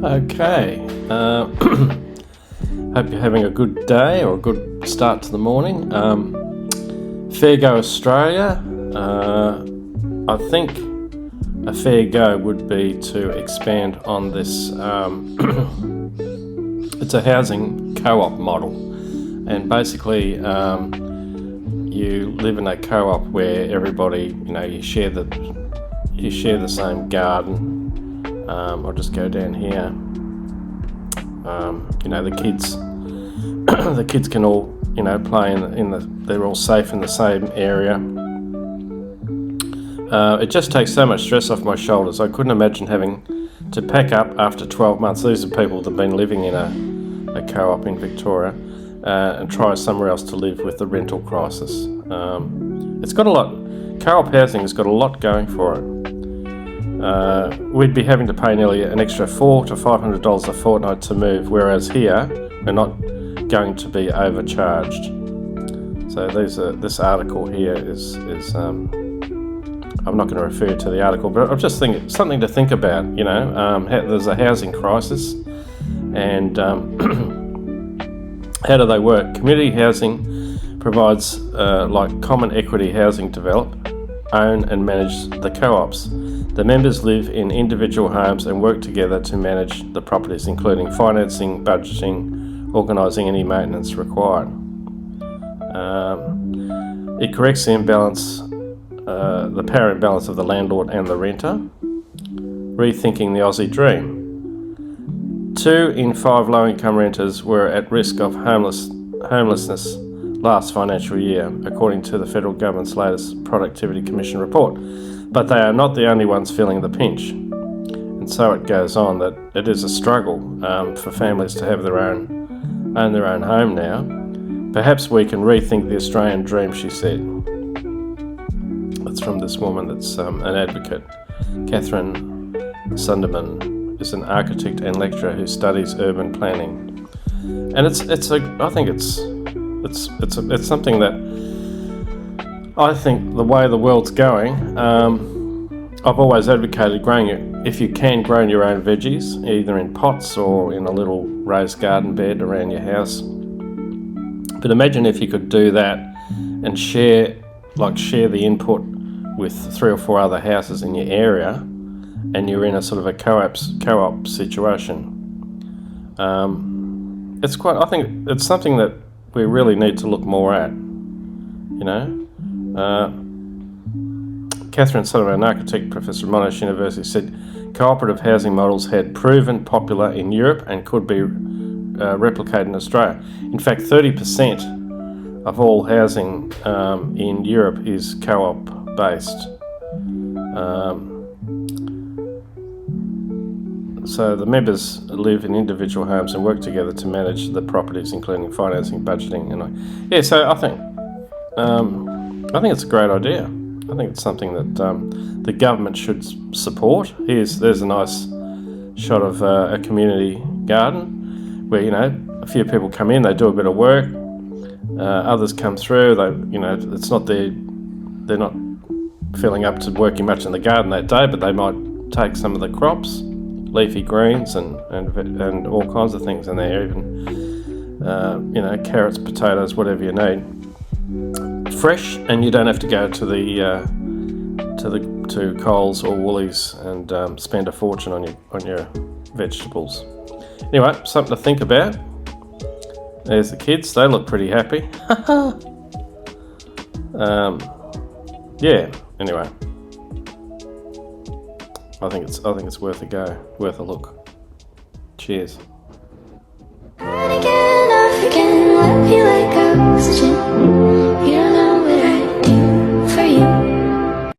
Okay, hope you're having a good day or a good start to the morning. Fair go Australia. I think a fair go would be to expand on this. It's a housing co-op model, and basically you live in a co-op where everybody, you share the same garden. I'll just go down here. The kids can all, play they're all safe in the same area. It just takes so much stress off my shoulders. I couldn't imagine having to pack up after 12 months. These are people that have been living in a co-op in Victoria and try somewhere else to live with the rental crisis. It's got a lot. Co-op housing has got a lot going for it. We'd be having to pay nearly an extra $400 to $500 a fortnight to move, whereas here we're not going to be overcharged. So this article here is I'm not going to refer to the article, but I'm just thinking something to think about. There's a housing crisis, and how do they work? Community housing provides like common equity housing develop, own and manage the co-ops. The members live in individual homes and work together to manage the properties, including financing, budgeting, organising any maintenance required. It corrects the imbalance, the power imbalance of the landlord and the renter. Rethinking the Aussie dream. 2 in 5 low-income renters were at risk of homelessness last financial year, according to the federal government's latest Productivity Commission report. But they are not the only ones feeling the pinch. And so it goes on that it is a struggle for families to have own their own home now. Perhaps we can rethink the Australian dream, she said. That's from this woman that's an advocate. Catherine Sunderman is an architect and lecturer who studies urban planning. And I think it's something that I think the way the world's going, I've always advocated growing it, if you can, grow your own veggies, either in pots or in a little raised garden bed around your house. But imagine if you could do that and share the input with 3 or 4 other houses in your area, and you're in a sort of a co-op situation. I think it's something that we really need to look more at, Catherine Sunderman, an architect professor at Monash University, said cooperative housing models had proven popular in Europe and could be replicated in Australia. In fact, 30% of all housing in Europe is co-op based. So the members live in individual homes and work together to manage the properties, including financing, budgeting, So I think it's a great idea. I think it's something that the government should support. There's a nice shot of a community garden where a few people come in, they do a bit of work. Others come through. It's not they're not feeling up to working much in the garden that day, but they might take some of the crops, leafy greens and all kinds of things in there, even carrots, potatoes, whatever you need, fresh, and you don't have to go to Coles or Woolies and spend a fortune on your vegetables. Anyway, something to think about. There's the kids; they look pretty happy. Anyway, I think it's worth a go, worth a look. Cheers. Again, love you like oxygen.